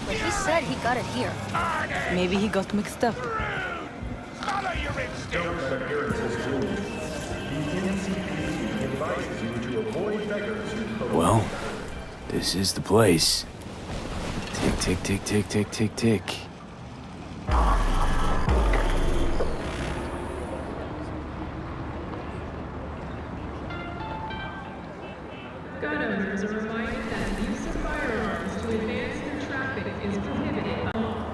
But he said he got it here. Maybe he got mixed up. Follow your instinct. Well, this is the place. Tick, tick, tick, tick, tick, tick, tick. Gun owners are reminded that use of firearms to advance through traffic is prohibited by law.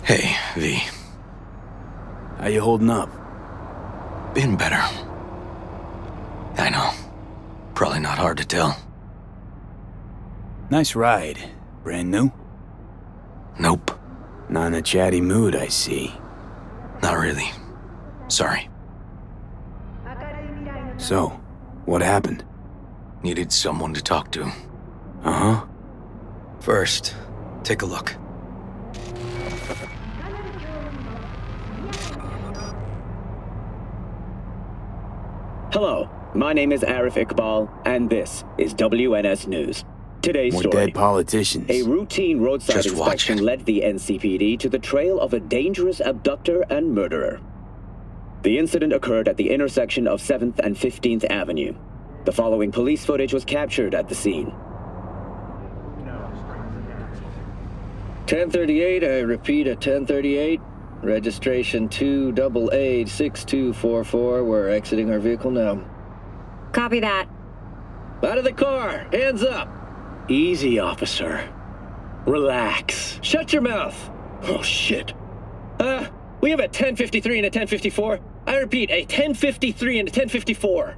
Hey, V. How you holding up? Been better. I know. Probably not hard to tell. Nice ride. Brand new? Nope. Not in a chatty mood, I see. Not really. Sorry. So, what happened? Needed someone to talk to. Uh-huh. First, take a look. Hello, my name is Arif Iqbal, and this is WNS News. Today's More story. dead politicians. A routine roadside Just watch inspection it. led the NCPD to the trail of a dangerous abductor and murderer. The incident occurred at the intersection of 7th and 15th Avenue. The following police footage was captured at the scene. 1038, I repeat at 1038. Registration 2886244. We're exiting our vehicle now. Copy that. Out of the car! Hands up! Easy, officer. Relax. Shut your mouth! Oh, shit. We have a 1053 and a 1054. I repeat, a 1053 and a 1054.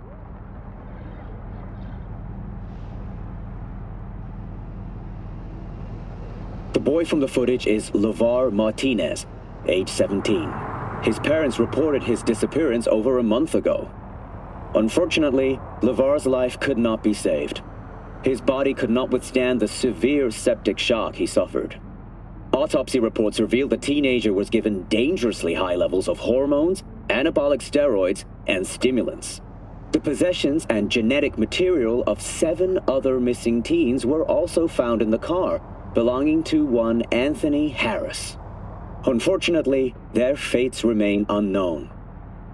The boy from the footage is LeVar Martinez, age 17. His parents reported his disappearance over a month ago. Unfortunately, LeVar's life could not be saved. His body could not withstand the severe septic shock he suffered. Autopsy reports reveal the teenager was given dangerously high levels of hormones, anabolic steroids, and stimulants. The possessions and genetic material of 7 other missing teens were also found in the car, belonging to one Anthony Harris. Unfortunately, their fates remain unknown.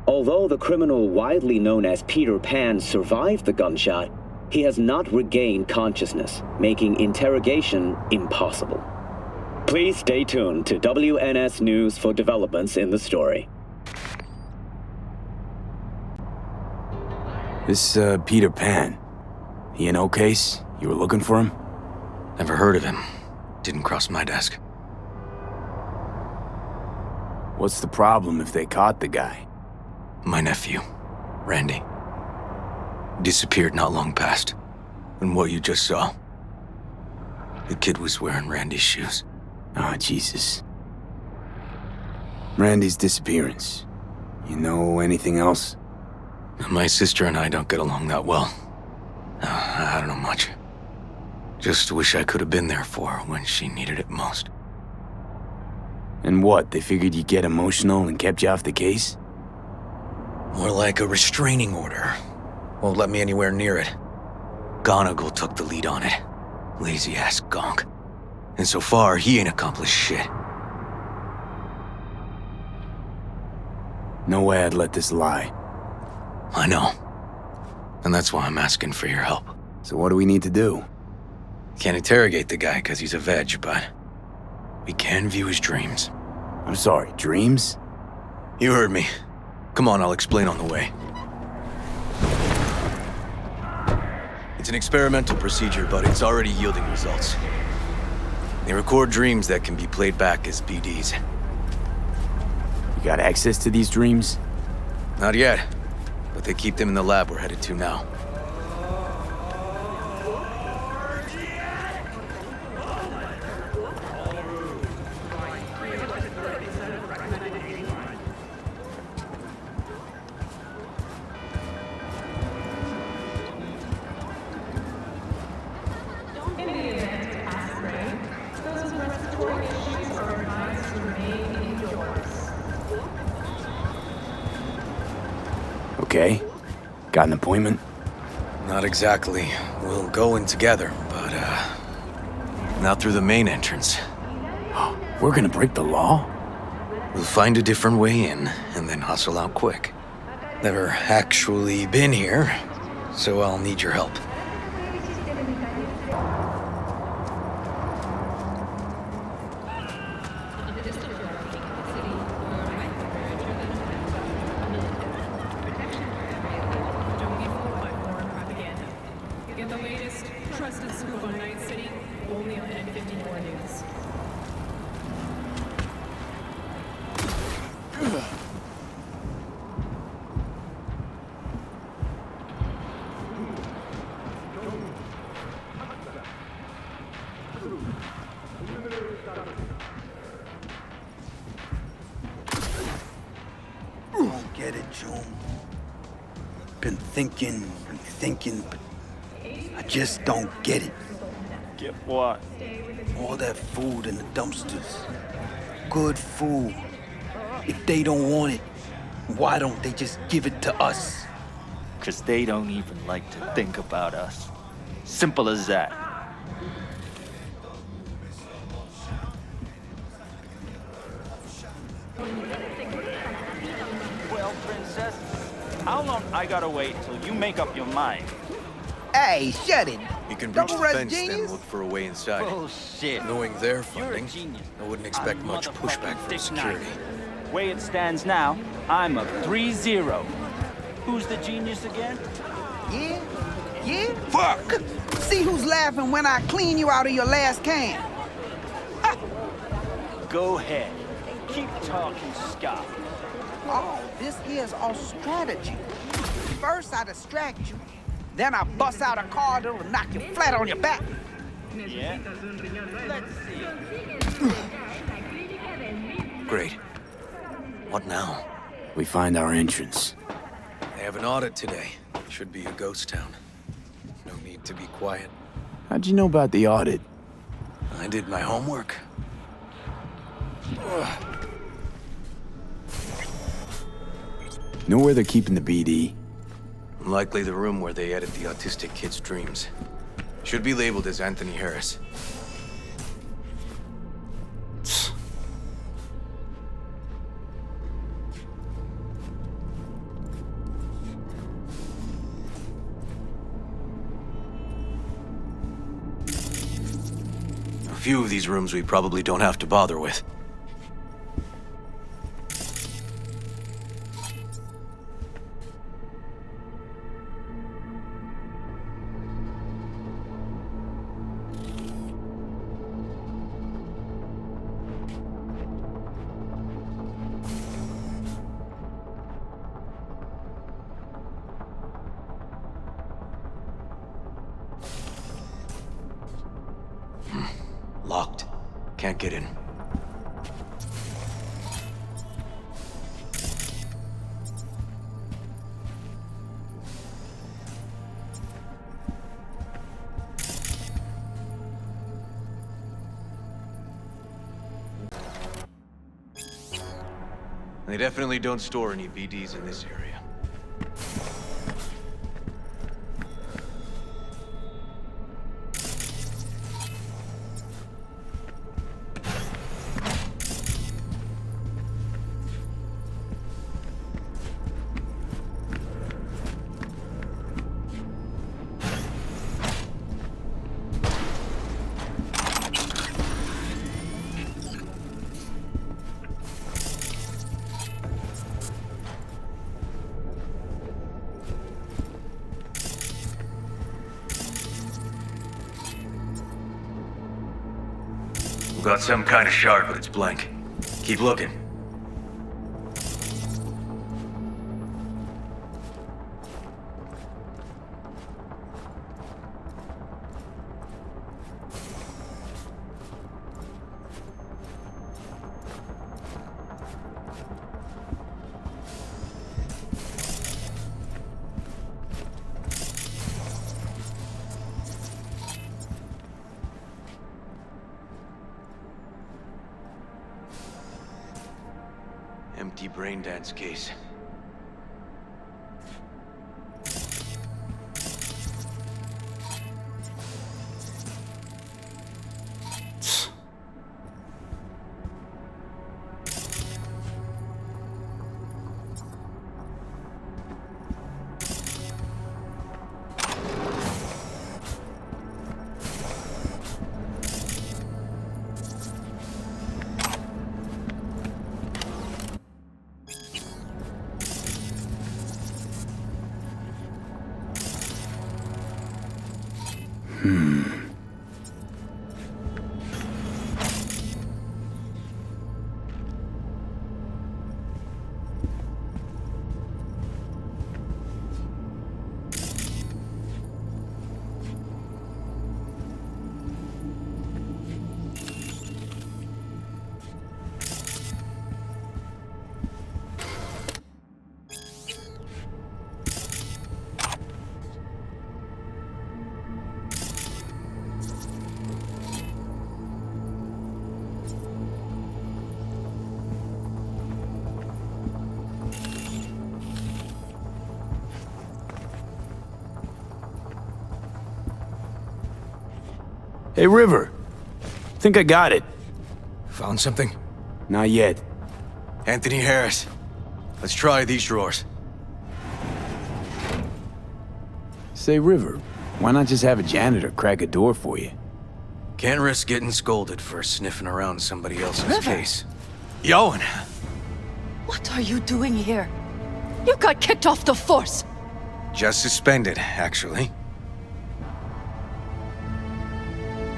Although the criminal widely known as Peter Pan survived the gunshot, he has not regained consciousness, making interrogation impossible. Please stay tuned to WNS News for developments in the story. This, Peter Pan. He an case? You were looking for him? Never heard of him. Didn't cross my desk. What's the problem if they caught the guy? My nephew, Randy. Disappeared not long past. And what you just saw. The kid was wearing Randy's shoes. Ah, Jesus. Randy's disappearance. You know anything else? My sister and I don't get along that well. I don't know much. Just wish I could have been there for her when she needed it most. And what, they figured you'd get emotional and kept you off the case? More like a restraining order. Won't let me anywhere near it. Gonigal took the lead on it. Lazy-ass gonk. And so far, he ain't accomplished shit. No way I'd let this lie. I know. And that's why I'm asking for your help. So what do we need to do? Can't interrogate the guy because he's a veg, but we can view his dreams. I'm sorry, dreams? You heard me. Come on, I'll explain on the way. It's an experimental procedure, but it's already yielding results. They record dreams that can be played back as BDs. You got access to these dreams? Not yet, but they keep them in the lab we're headed to now. In the event of acid rain, those with respiratory issues are advised to remain indoors. Okay. Got an appointment? Not exactly. We'll go in together, but, not through the main entrance. We're gonna break the law? We'll find a different way in, and then hustle out quick. Never actually been here, so I'll need your help. Don't be fooled by foreign propaganda. Get the latest, trusted scoop on Night City, only on N54 News. Don't get it, June. Been thinking and thinking, but I just don't get it. Get what? All that food in the dumpsters. Good food. If they don't want it, why don't they just give it to us? 'Cause they don't even like to think about us. Simple as that. Well, princess, how long I gotta wait till you make up your mind? Hey, shut it. You can breach Double the red fence, then genius? look for a way inside. Bullshit. Knowing their You're a funding, genius. I wouldn't expect I'm much pushback motherfucking from Dick security. Knight. Way it stands now, I'm up 3-0. Who's the genius again? Yeah? Yeah? Fuck! See who's laughing when I clean you out of your last can. Go ahead. Keep talking, Scott. Oh, this is a strategy. First I distract you, then I bust out a car that'll knock you flat on your back. Yeah? Let's see. Great. What now? We find our entrance. They have an audit today. Should be a ghost town. No need to be quiet. How'd you know about the audit? I did my homework. Know where they're keeping the BD? Likely the room where they edit the autistic kid's dreams. Should be labeled as Anthony Harris. A few of these rooms we probably don't have to bother with. Locked. Can't get in. They definitely don't store any BDs in this area. Got some kind of shard, but it's blank. Keep looking. Empty brain dance case. Hey, River. Think I got it. Found something? Not yet. Anthony Harris. Let's try these drawers. Say, River, why not just have a janitor crack a door for you? Can't risk getting scolded for sniffing around somebody else's River. case. Yowen! What are you doing here? You got kicked off the force. Just suspended, actually.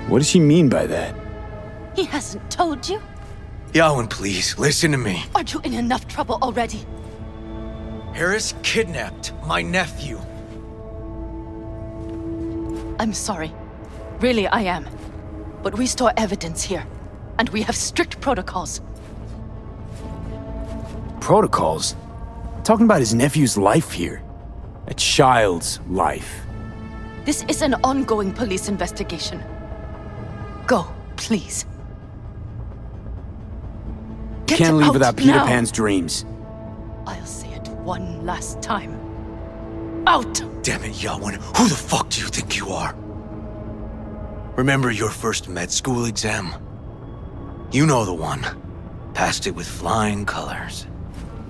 What does she mean by that? He hasn't told you? Yowen, please, listen to me. Are you in enough trouble already? Harris kidnapped my nephew. I'm sorry. Really, I am. But we store evidence here, and we have strict protocols. Protocols? Talking about his nephew's life here. A child's life. This is an ongoing police investigation. Go, please. Get Can't leave out without Peter now. Pan's dreams. I'll say it one last time. Out! Damn it, Yowen. Who the fuck do you think you are? Remember your first med school exam? You know the one. Passed it with flying colors.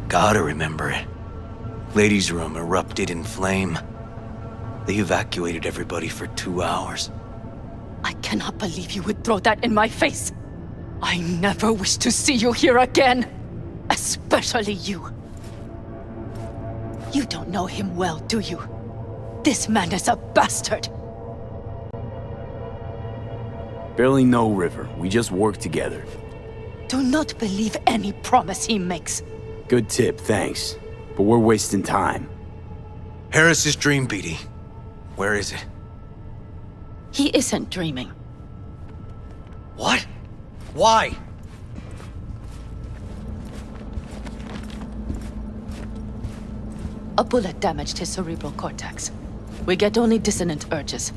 Gotta remember it. Ladies' room erupted in flame. They evacuated everybody for 2 hours. I cannot believe you would throw that in my face. I never wish to see you here again. Especially you. You don't know him well, do you? This man is a bastard. Barely know River. We just work together. Do not believe any promise he makes. Good tip, thanks. But we're wasting time. Harris's dream, Beatty. Where is it? He isn't dreaming. What? Why? A bullet damaged his cerebral cortex. We get only dissonant urges.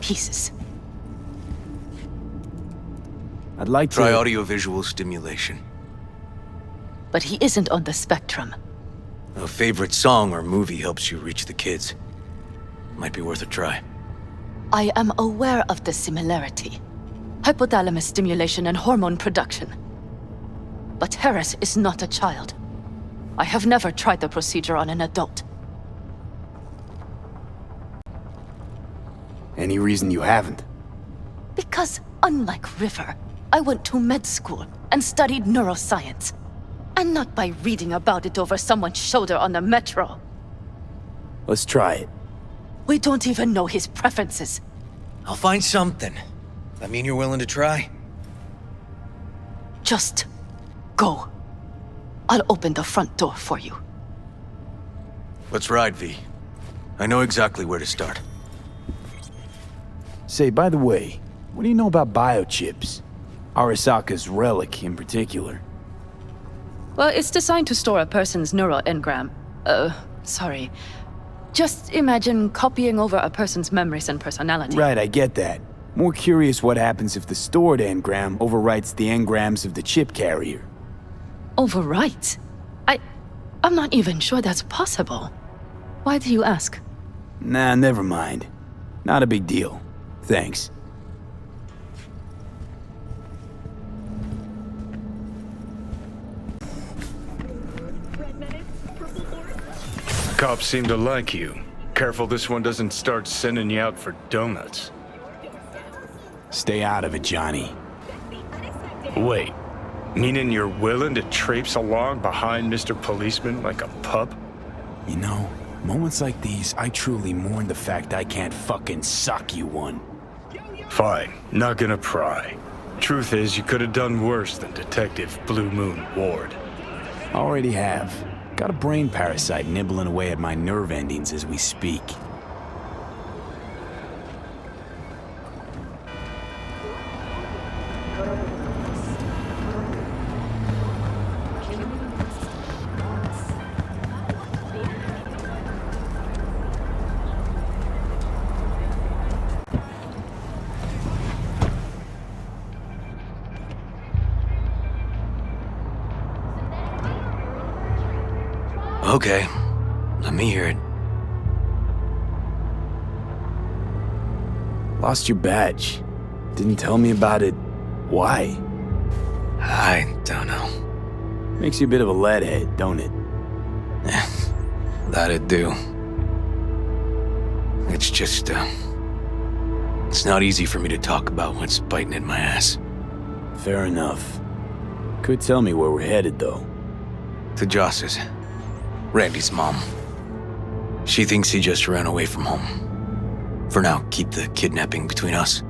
Pieces. I'd like to... Try audiovisual stimulation. But he isn't on the spectrum. A favorite song or movie helps you reach the kids. Might be worth a try. I am aware of the similarity. Hypothalamus stimulation and hormone production. But Harris is not a child. I have never tried the procedure on an adult. Any reason you haven't? Because, unlike River, I went to med school and studied neuroscience. And not by reading about it over someone's shoulder on the metro. Let's try it. We don't even know his preferences. I'll find something. That mean you're willing to try? Just go. I'll open the front door for you. Let's ride, V. I know exactly where to start. Say, by the way, what do you know about biochips? Arasaka's relic in particular. Well, it's designed to store a person's neural engram. Sorry. Just imagine copying over a person's memories and personality. Right, I get that. More curious what happens if the stored engram overwrites the engrams of the chip carrier. Overwrite? I'm not even sure that's possible. Why do you ask? Nah, never mind. Not a big deal. Thanks. Cops seem to like you. Careful this one doesn't start sending you out for donuts. Stay out of it, Johnny. Wait, meaning you're willing to traipse along behind Mr. Policeman like a pup? You know, moments like these, I truly mourn the fact I can't fucking suck you one. Fine, not gonna pry. Truth is, you could have done worse than Detective Blue Moon Ward. Already have. Got a brain parasite nibbling away at my nerve endings as we speak. Okay, let me hear it. Lost your badge. Didn't tell me about it. Why? I don't know. Makes you a bit of a leadhead, don't it? That'd do. It's just, it's not easy for me to talk about what's biting at my ass. Fair enough. Could tell me where we're headed, though. To Joss's. Randy's mom. She thinks he just ran away from home. For now, keep the kidnapping between us.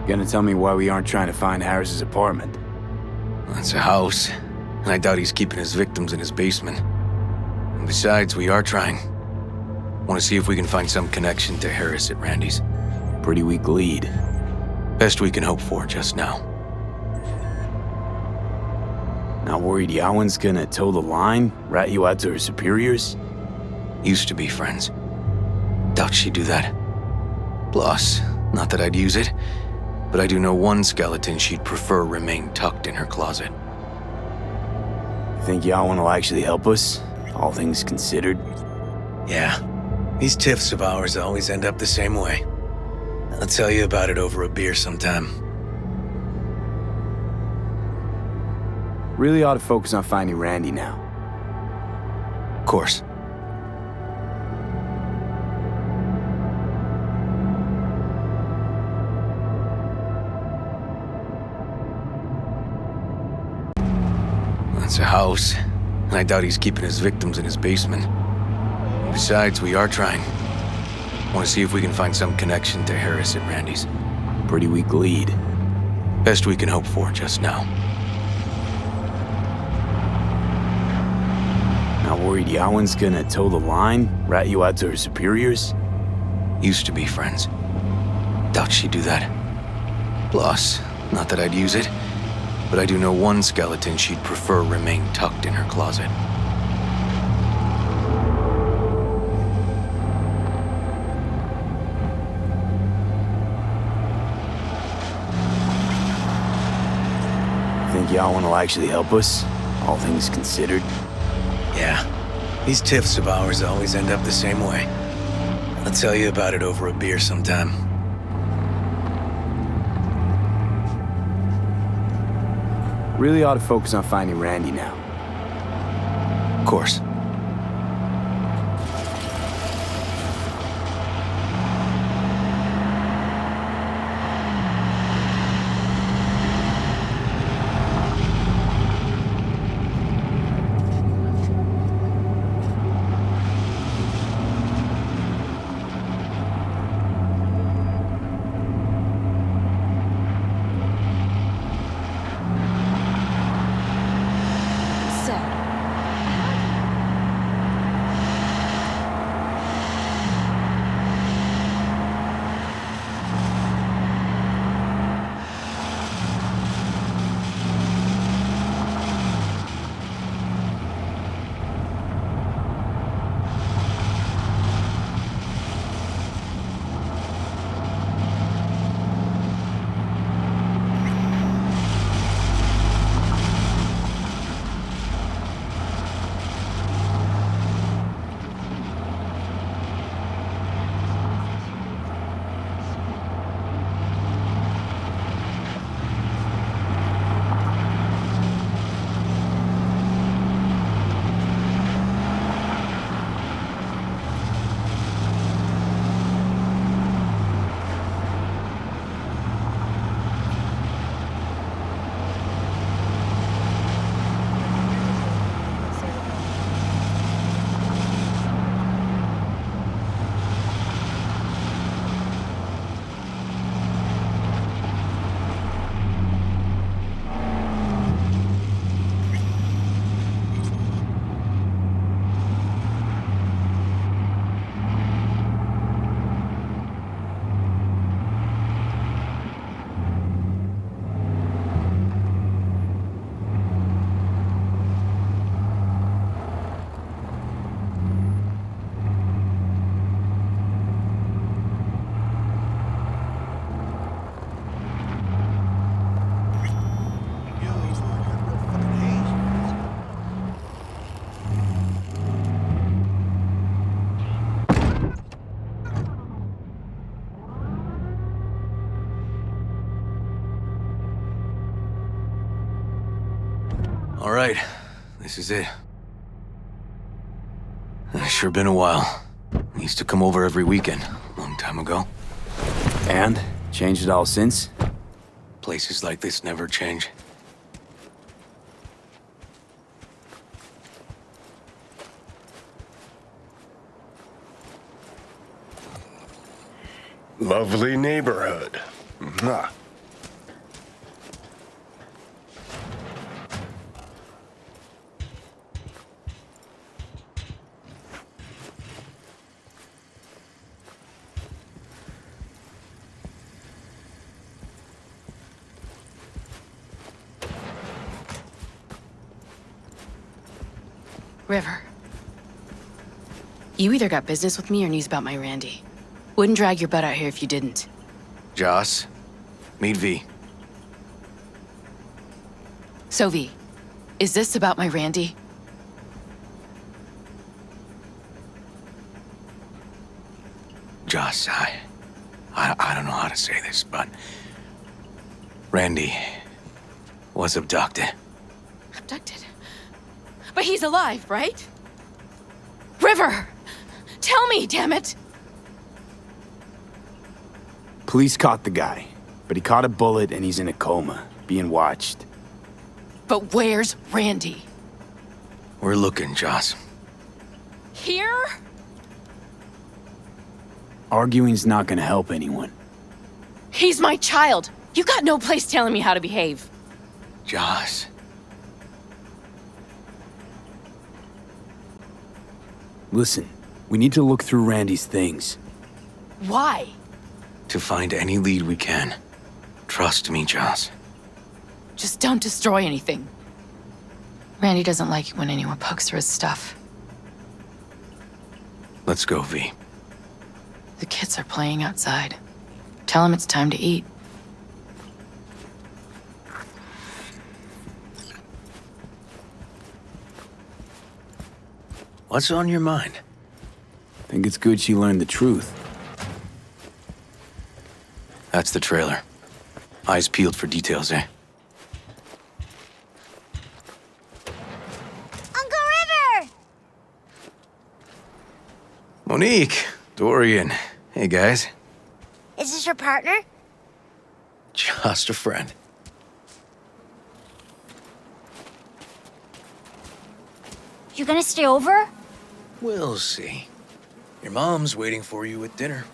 Gonna tell me why we aren't trying to find Harris's apartment? That's a house, and I doubt he's keeping his victims in his basement. And besides, we are trying. Want to see if we can find some connection to Harris at Randy's. Pretty weak lead. Best we can hope for just now. Not worried Yawen's gonna toe the line? Rat you out to her superiors? Used to be friends. Doubt she'd do that. Plus, not that I'd use it, but I do know one skeleton she'd prefer remain tucked in her closet. Think Yawen will actually help us? All things considered? Yeah. These tiffs of ours always end up the same way. I'll tell you about it over a beer sometime. Really ought to focus on finding Randy now. Of course. That's a house, and I doubt he's keeping his victims in his basement. Besides, we are trying. Want to see if we can find some connection to Harris at Randy's. Pretty weak lead. Best we can hope for just now. Not worried Yawen's gonna toe the line? Rat you out to her superiors? Used to be friends. Doubt she'd do that. Plus, not that I'd use it, but I do know one skeleton she'd prefer remain tucked in her closet. Think Yawen will actually help us? All things considered? Yeah. These tiffs of ours always end up the same way. I'll tell you about it over a beer sometime. Really ought to focus on finding Randy now. Of course. All right, this is it. It's sure been a while. I used to come over every weekend, a long time ago. And? Changed it all since? Places like this never change. Lovely neighborhood. Mwah. River. You either got business with me or news about my Randy. Wouldn't drag your butt out here if you didn't. Joss, meet V. So V, is this about my Randy? Joss, I don't know how to say this, but Randy was abducted. Abducted? But he's alive, right? River! Tell me, damn it! Police caught the guy, but he caught a bullet and he's in a coma, being watched. But where's Randy? We're looking, Joss. Here? Arguing's not gonna help anyone. He's my child. You got no place telling me how to behave. Joss. Listen, we need to look through Randy's things. Why? To find any lead we can. Trust me, Joss. Just don't destroy anything. Randy doesn't like it when anyone pokes through his stuff. Let's go, V. The kids are playing outside. Tell them it's time to eat. What's on your mind? Think it's good she learned the truth. That's the trailer. Eyes peeled for details, eh? Uncle River! Monique, Dorian. Hey, guys. Is this your partner? Just a friend. You gonna stay over? We'll see. Your mom's waiting for you at dinner.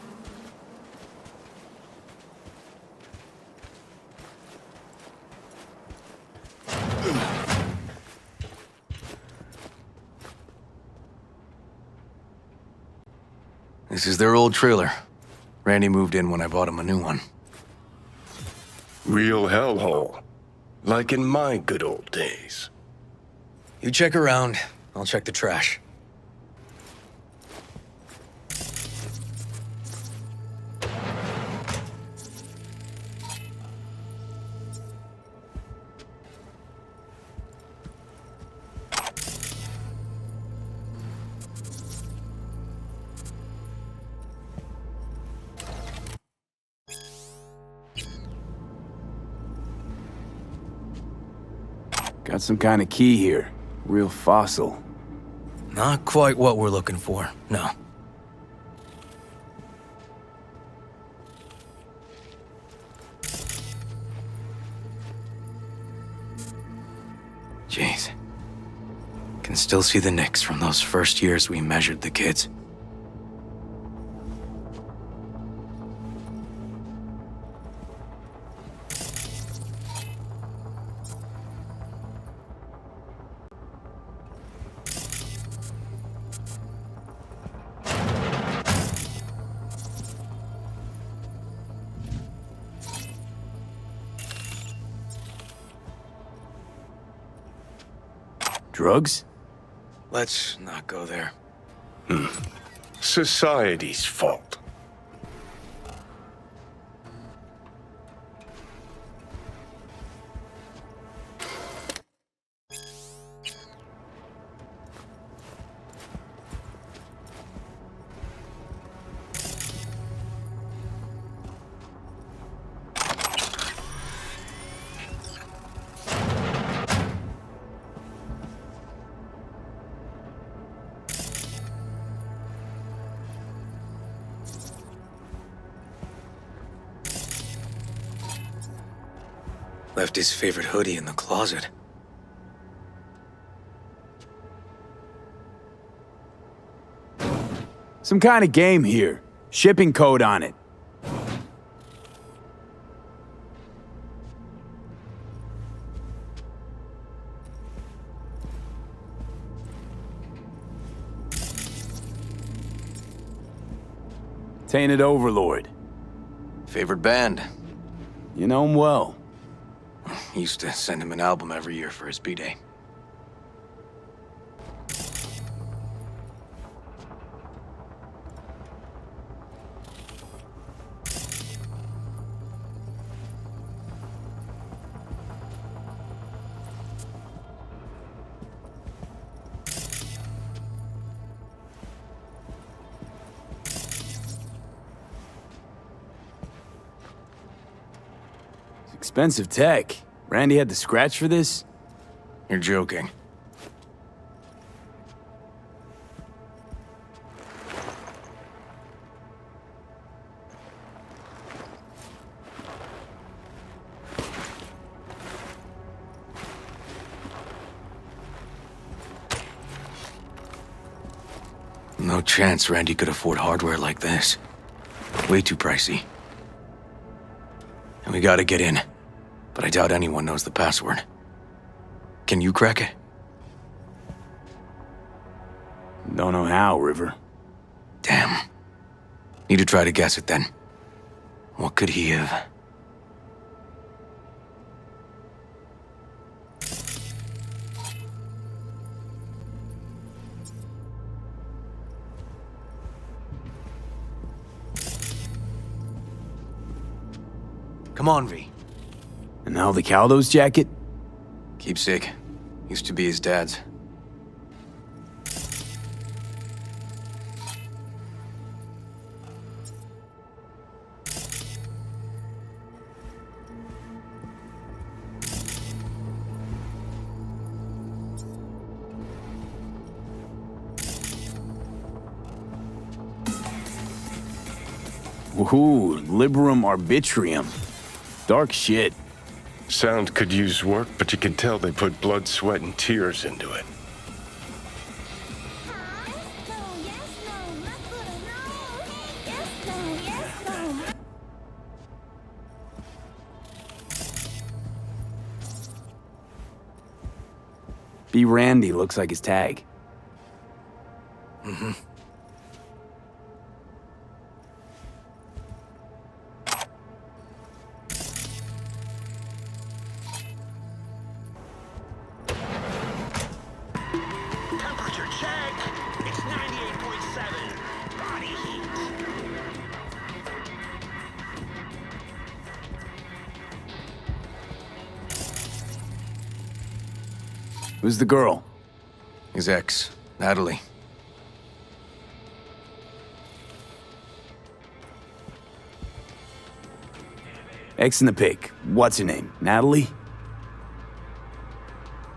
This is their old trailer. Randy moved in when I bought him a new one. Real hellhole. Like in my good old days. You check around, I'll check the trash. Got some kind of key here. Real fossil. Not quite what we're looking for, no. Jeez. Can still see the nicks from those first years we measured the kids. Drugs? Let's not go there. Society's fault. Left his favorite hoodie in the closet. Some kind of game here. Shipping code on it. Tainted Overlord. Favorite band? You know him well. Used to send him an album every year for his B-Day. Expensive tech. Randy had to scratch for this? You're joking. No chance Randy could afford hardware like this. Way too pricey. And we gotta get in. But I doubt anyone knows the password. Can you crack it? Don't know how, River. Damn. Need to try to guess it then. What could he have? Come on, V. An Aldecaldo's jacket? Keepsake. Used to be his dad's. Woohoo, Liberum Arbitrium. Dark shit. Sound could use work, but you can tell they put blood, sweat, and tears into it. B. Randy looks like his tag. Mm-hmm. Temperature check. It's 98.7. Body heat. Who's the girl? His ex, Natalie. X in the pic. What's her name? Natalie?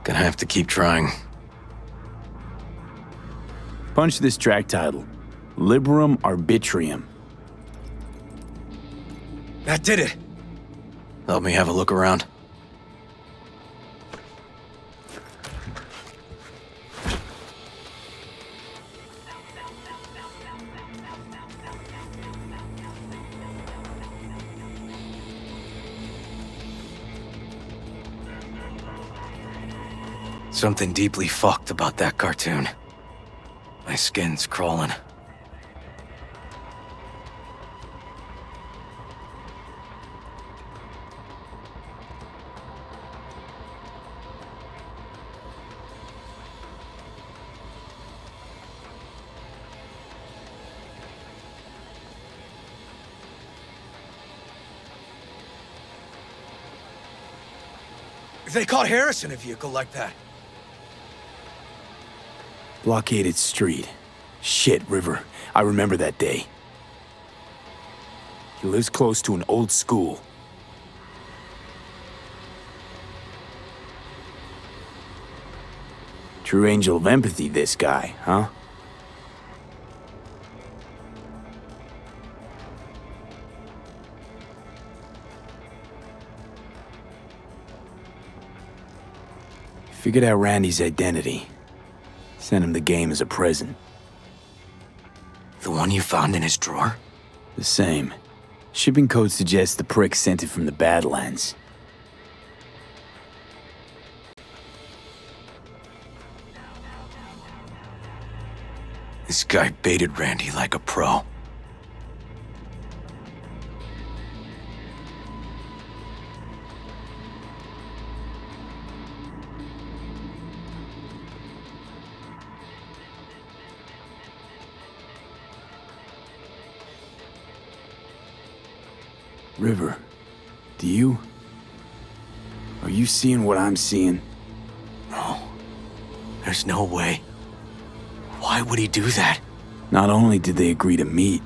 Gonna have to keep trying. Punch this track title. Liberum Arbitrium. That did it! Help me have a look around. Something deeply fucked about that cartoon. My skin's crawling. They caught Harris in a vehicle like that. Blockaded street. Shit, River. I remember that day. He lives close to an old school. True angel of empathy, this guy, huh? Figured out Randy's identity. Sent him the game as a present. The one you found in his drawer? The same. Shipping code suggests the prick sent it from the Badlands. This guy baited Randy like a pro. River, do you? Are you seeing what I'm seeing? No. There's no way. Why would he do that? Not only did they agree to meet,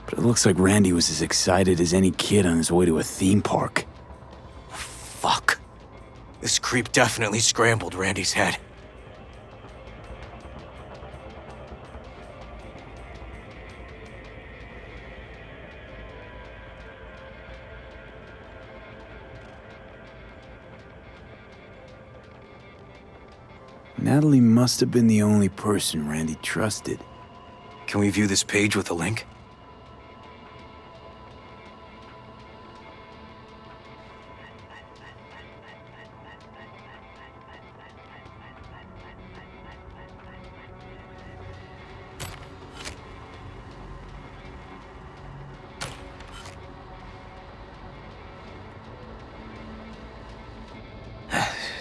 but it looks like Randy was as excited as any kid on his way to a theme park. Fuck. This creep definitely scrambled Randy's head. Natalie must have been the only person Randy trusted. Can we view this page with a link?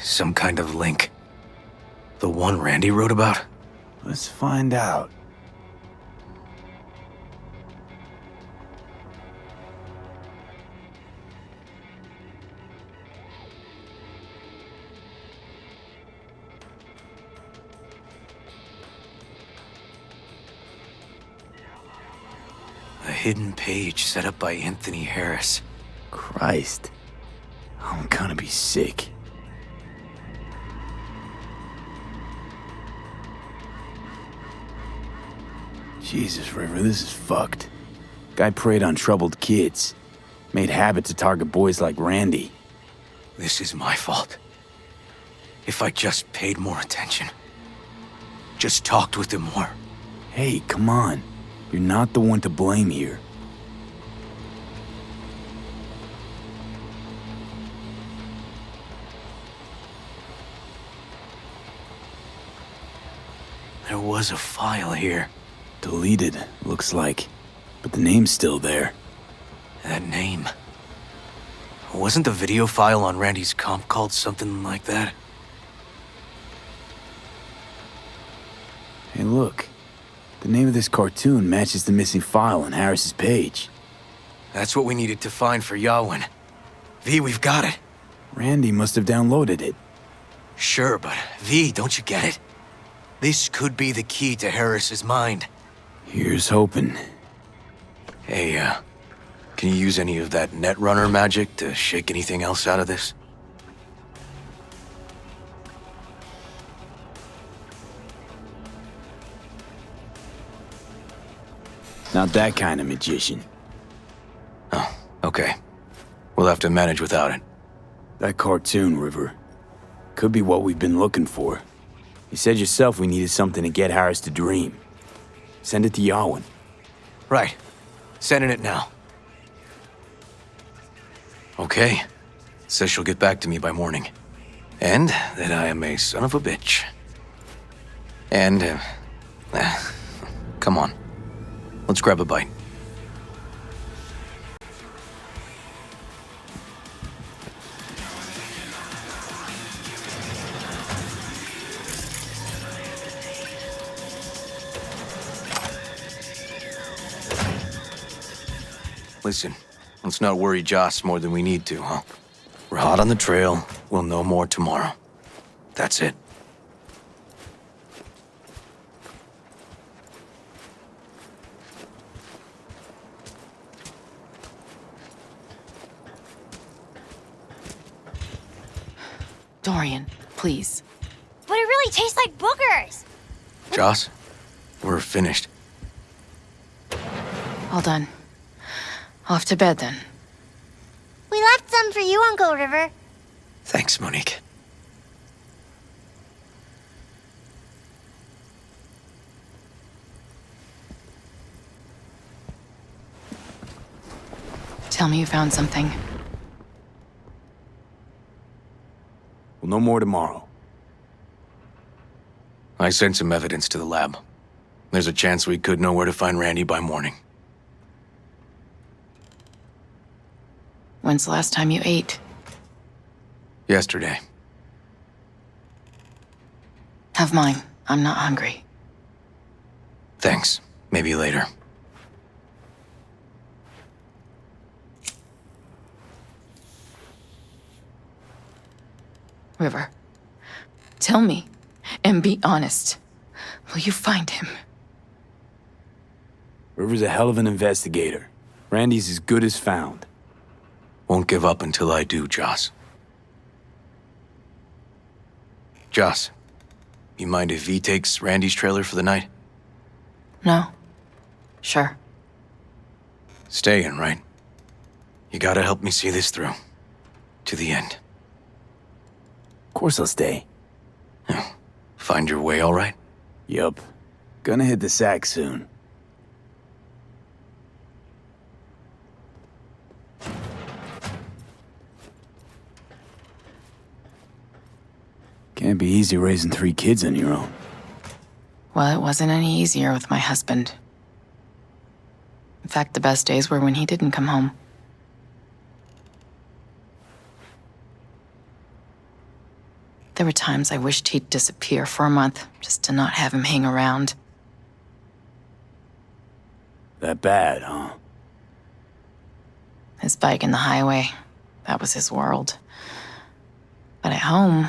Some kind of link. The one Randy wrote about? Let's find out. A hidden page set up by Anthony Harris. Christ. I'm gonna be sick. Jesus, River, this is fucked. Guy preyed on troubled kids. Made habit to target boys like Randy. This is my fault. If I just paid more attention. Just talked with him more. Hey, come on. You're not the one to blame here. There was a file here. Deleted, looks like. But the name's still there. That name. Wasn't the video file on Randy's comp called something like that? Hey, look. The name of this cartoon matches the missing file on Harris's page. That's what we needed to find for Yawin. V, we've got it. Randy must have downloaded it. Sure, but V, don't you get it? This could be the key to Harris's mind. Here's hoping. Hey, can you use any of that Netrunner magic to shake anything else out of this? Not that kind of magician. Oh, okay. We'll have to manage without it. That cartoon, River. Could be what we've been looking for. You said yourself we needed something to get Harris to dream. Send it to Yawin. Right. Sending it now. Okay. Says she'll get back to me by morning. And that I am a son of a bitch. And, come on. Let's grab a bite. Listen, let's not worry Joss more than we need to, huh? We're hot on the trail. We'll know more tomorrow. That's it. Dorian, please. But it really tastes like boogers. Joss, we're finished. All done. Off to bed then. We left some for you, Uncle River. Thanks, Monique. Tell me you found something. Well, no more tomorrow. I sent some evidence to the lab. There's a chance we could know where to find Randy by morning. When's the last time you ate? Yesterday. Have mine. I'm not hungry. Thanks. Maybe later. River, tell me, and be honest. Will you find him? River's a hell of an investigator. Randy's as good as found. Won't give up until I do, Joss. Joss, you mind if V takes Randy's trailer for the night? No. Sure. Staying, right? You gotta help me see this through. To the end. Of course I'll stay. Find your way all right? Yup. Gonna hit the sack soon. Can't be easy raising 3 kids on your own. Well, it wasn't any easier with my husband. In fact, the best days were when he didn't come home. There were times I wished he'd disappear for a month, just to not have him hang around. That bad, huh? His bike in the highway, that was his world. But at home,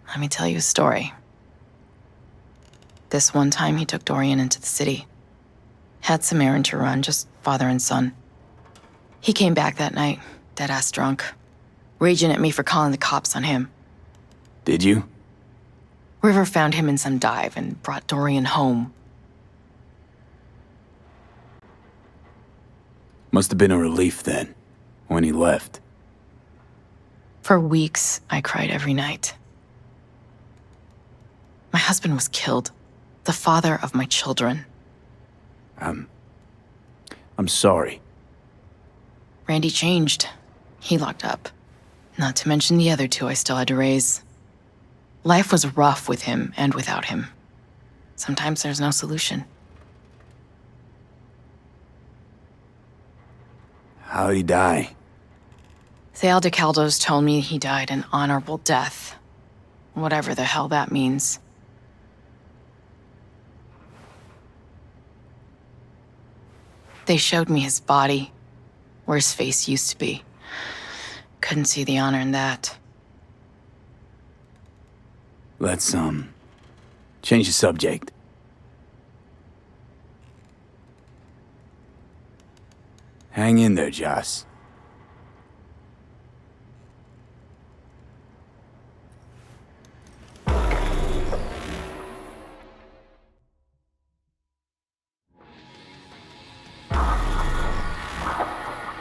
let me tell you a story. This one time he took Dorian into the city. Had some errand to run, just father and son. He came back that night, dead-ass drunk, raging at me for calling the cops on him. Did you? River found him in some dive and brought Dorian home. Must have been a relief then, when he left. For weeks, I cried every night. My husband was killed, the father of my children. I'm sorry. Randy changed. He locked up. Not to mention the other 2 I still had to raise. Life was rough with him and without him. Sometimes there's no solution. How'd he die? Thale DeCaldo's told me he died an honorable death. Whatever the hell that means. They showed me his body, where his face used to be. Couldn't see the honor in that. Let's, change the subject. Hang in there, Joss.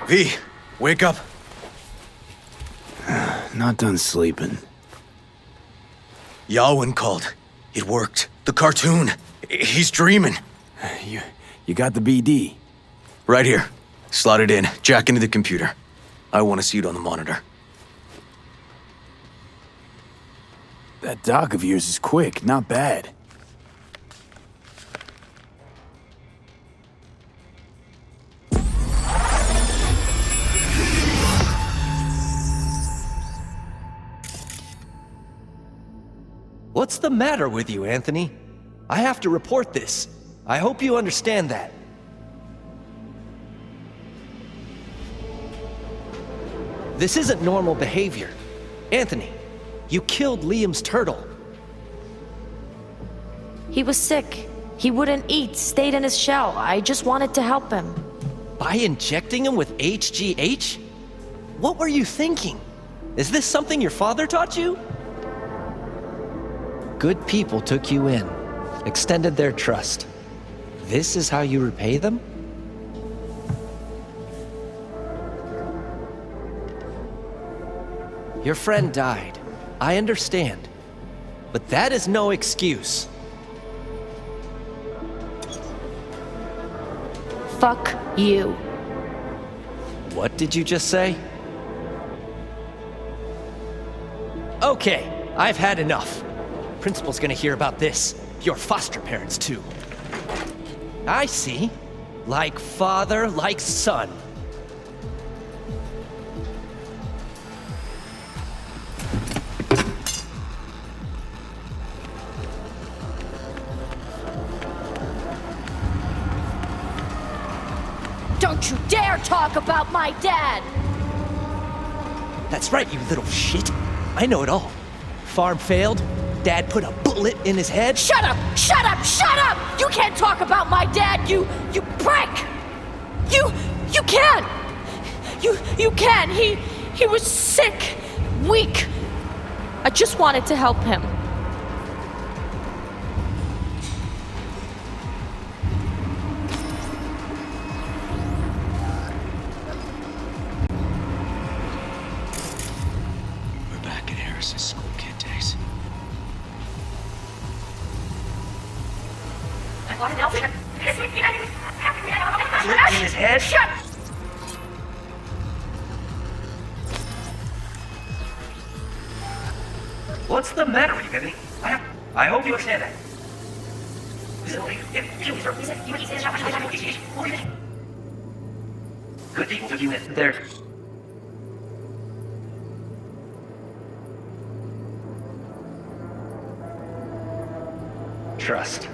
V, wake up. Not done sleeping. Yalwyn called. It worked. The cartoon. He's dreaming. You got the BD? Right here. Slot it in. Jack into the computer. I want to see it on the monitor. That doc of yours is quick, not bad. What's the matter with you, Anthony? I have to report this. I hope you understand that. This isn't normal behavior. Anthony, you killed Liam's turtle. He was sick. He wouldn't eat, stayed in his shell. I just wanted to help him. By injecting him with HGH? What were you thinking? Is this something your father taught you? Good people took you in, extended their trust. This is how you repay them? Your friend died. I understand. But that is no excuse. Fuck you. What did you just say? Okay, I've had enough. Principal's gonna hear about this. Your foster parents, too. I see. Like father, like son. Don't you dare talk about my dad! That's right, you little shit. I know it all. Farm failed. Dad put a bullet in his head. Shut up! Shut up! Shut up! You can't talk about my dad, you prick! You can't! You can! He was sick, weak. I just wanted to help him. We're back at Harris's school kid days. In his head? Shut! What's the matter with you, baby? I hope you understand that. Good people took you in. They're... Trust.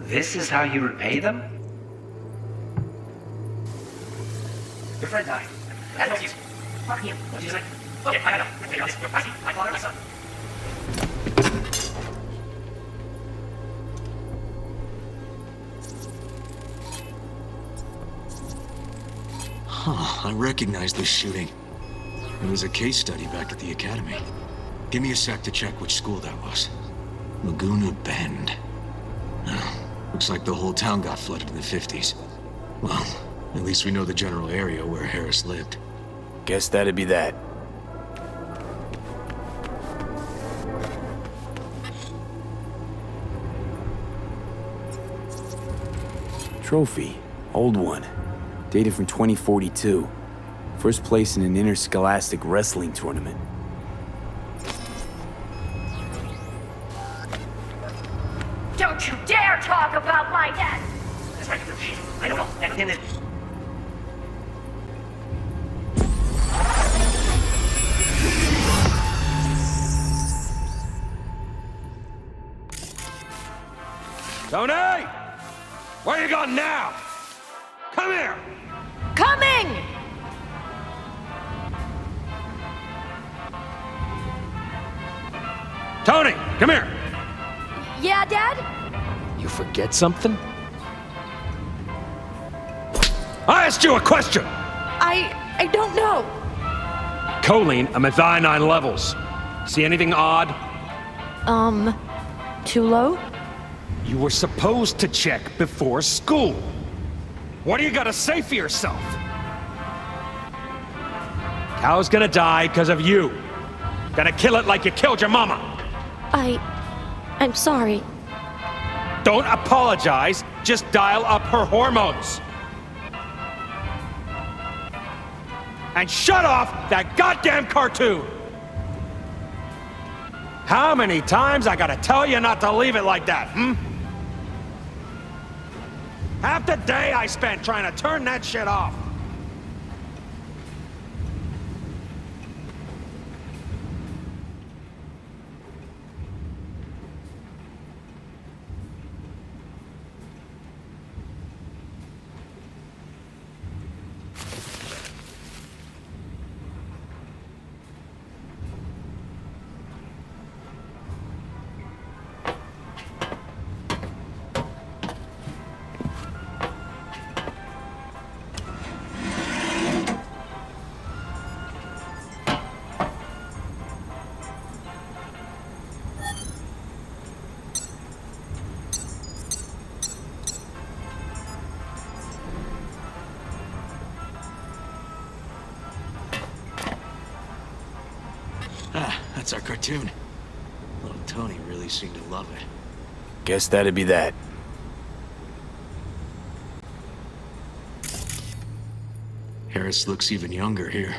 This is how you repay them? Your friend died. That's what you... Fuck you. What you like? Okay, I know. I see. My father, my son. Huh, I recognize this shooting. It was a case study back at the academy. Give me a sec to check which school that was. Laguna Bend. Oh, looks like the whole town got flooded in the 50s. Well, at least we know the general area where Harris lived. Guess that'd be that. Trophy. Old one. Dated from 2042. First place in an interscholastic wrestling tournament. Don't you dare talk about my dad! That's right, I don't know. And it... Tony! Where you going now? Come here! Coming! Tony, come here! Yeah, Dad? You forget something? I asked you a question! I don't know. Choline and methionine levels. See anything odd? Too low? You were supposed to check before school. What do you gotta say for yourself? Cow's gonna die because of you. Gonna kill it like you killed your mama. I'm sorry. Don't apologize, just dial up her hormones. And shut off that goddamn cartoon! How many times I gotta tell you not to leave it like that, Half the day I spent trying to turn that shit off. That's our cartoon. Little Tony really seemed to love it. Guess that'd be that. Harris looks even younger here.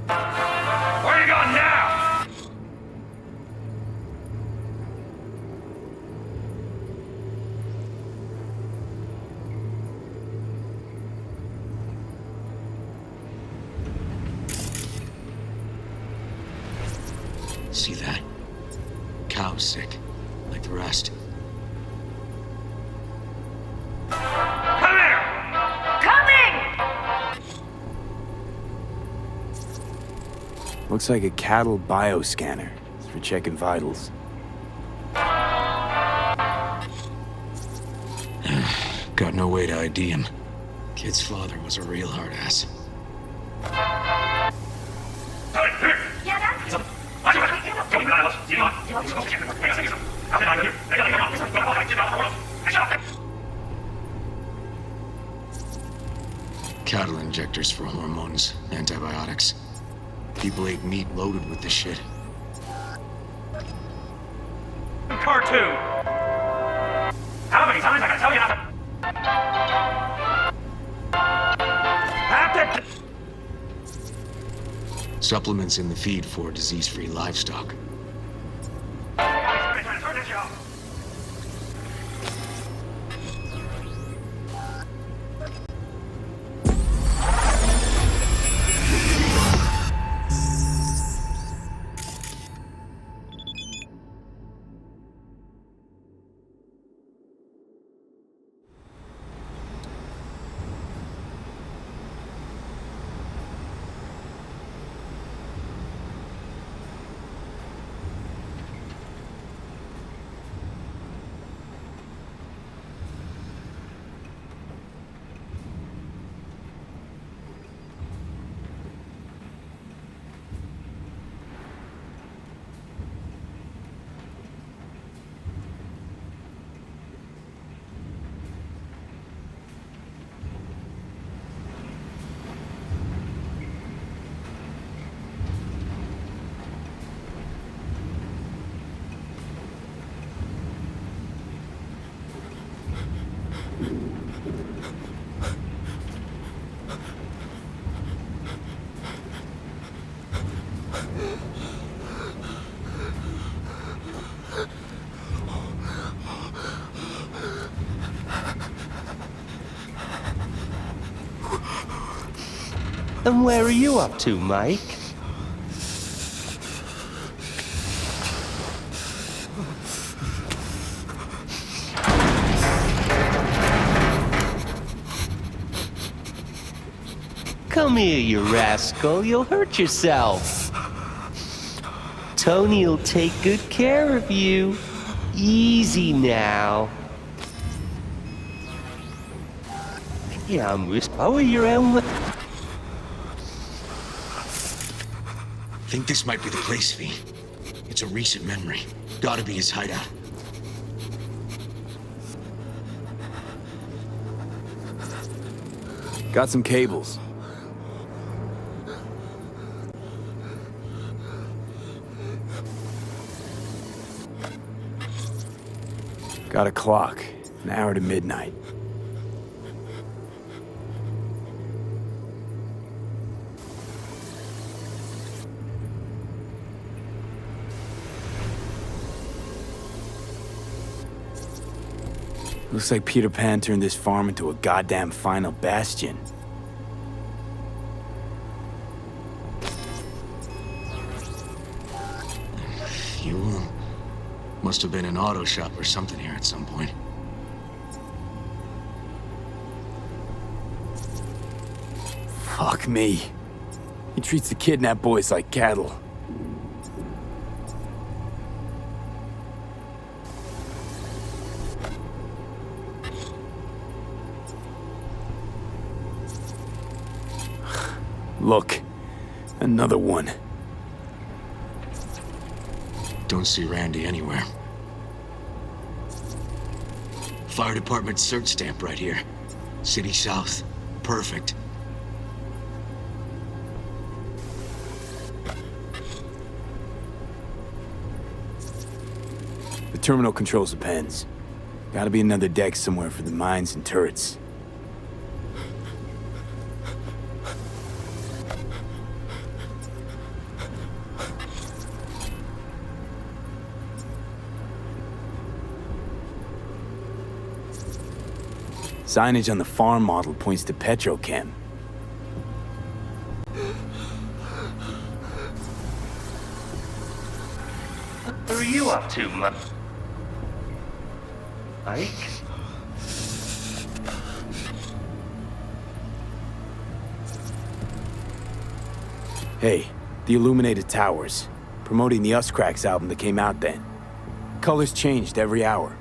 Where you going now? See that? Cow's sick, like the rest. Come here! Coming! Looks like a cattle bioscanner. It's for checking vitals. Got no way to ID him. Kid's father was a real hard ass. Cattle injectors for hormones, antibiotics. People ate meat loaded with this shit. Cartoon! How many times I gotta tell you not to... Supplements in the feed for disease-free livestock. And where are you up to, Mike? Come here, you rascal. You'll hurt yourself. Tony'll take good care of you. Easy now. Yeah, I'm whispering your own. Think this might be the place, V. It's a recent memory. Gotta be his hideout. Got some cables. Got a clock. An hour to midnight. Looks like Peter Pan turned this farm into a goddamn final bastion. Fuel. Must have been an auto shop or something here at some point. Fuck me. He treats the kidnapped boys like cattle. Look, another one. Don't see Randy anywhere. Fire department search stamp right here. City South. Perfect. The terminal controls the pens. Gotta be another deck somewhere for the mines and turrets. Signage on the farm model points to Petrochem. What are you up to, Ike? Hey, the illuminated towers. Promoting the Us Cracks album that came out then. Colors changed every hour.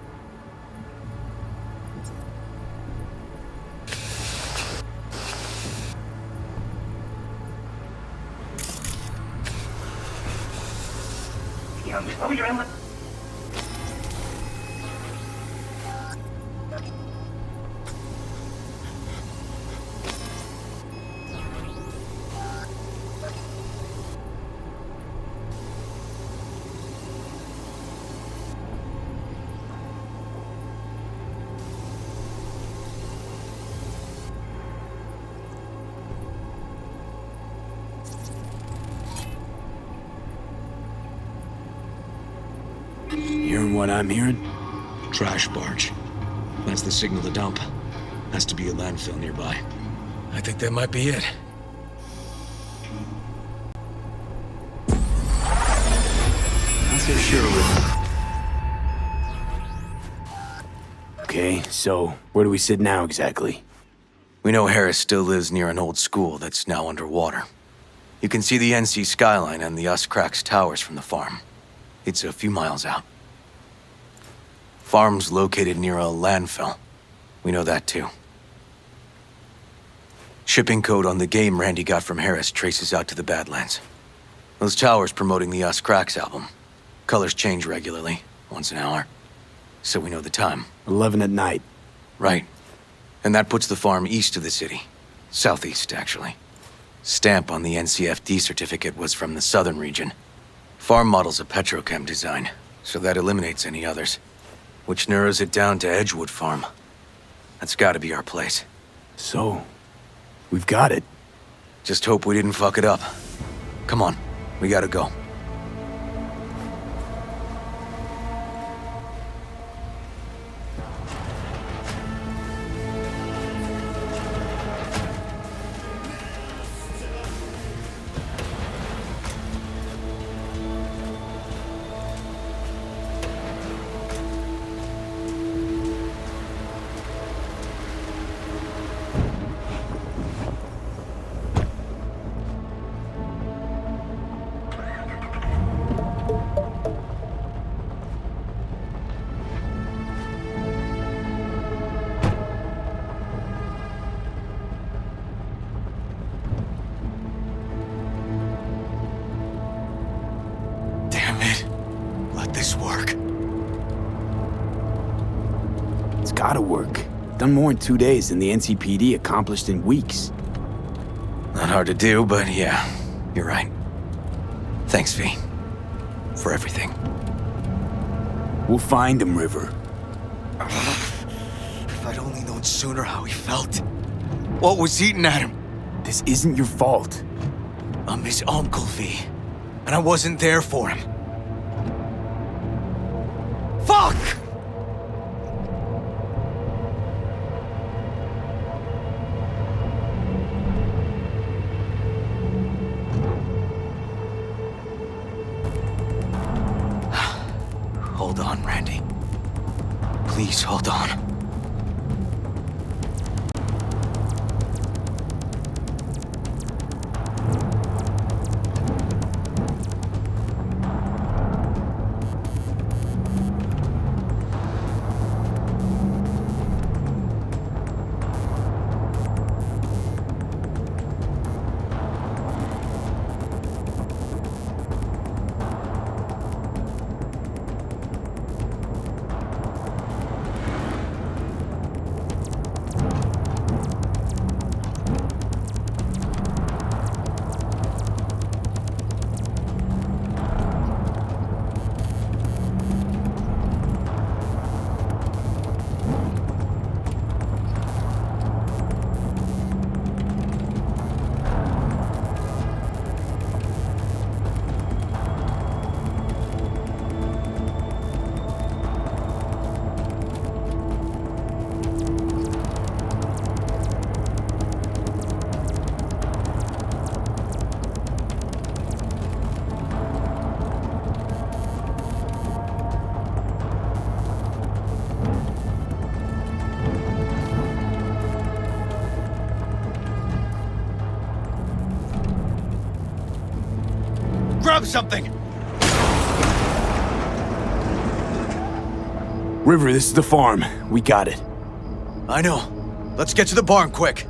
Hearing what I'm hearing? Trash barge. That's the signal to dump. Has to be a landfill nearby. I think that might be it. Not so sure. Okay, so where do we sit now exactly? We know Harris still lives near an old school that's now underwater. You can see the NC skyline and the Us Cracks towers from the farm. It's a few miles out. Farm's located near a landfill. We know that too. Shipping code on the game Randy got from Harris traces out to the Badlands. Those towers promoting the Us Cracks album. Colors change regularly, once an hour. So we know the time. 11 at night. Right. And that puts the farm east of the city. Southeast, actually. Stamp on the NCFD certificate was from the southern region. Farm model's a Petrochem design, so that eliminates any others. Which narrows it down to Edgewood Farm. That's gotta be our place. So, we've got it. Just hope we didn't fuck it up. Come on, we gotta go. Gotta work. Done more in 2 days than the NCPD accomplished in weeks. Not hard to do, but yeah, you're right. Thanks, V. For everything. We'll find him, River. If I'd only known sooner how he felt. What was eating at him? This isn't your fault. I'm his uncle, V. And I wasn't there for him. Fuck! Hold on, Randy. Please hold on. grab something. River, this is the farm. We got it. I know. Let's get to the barn quick.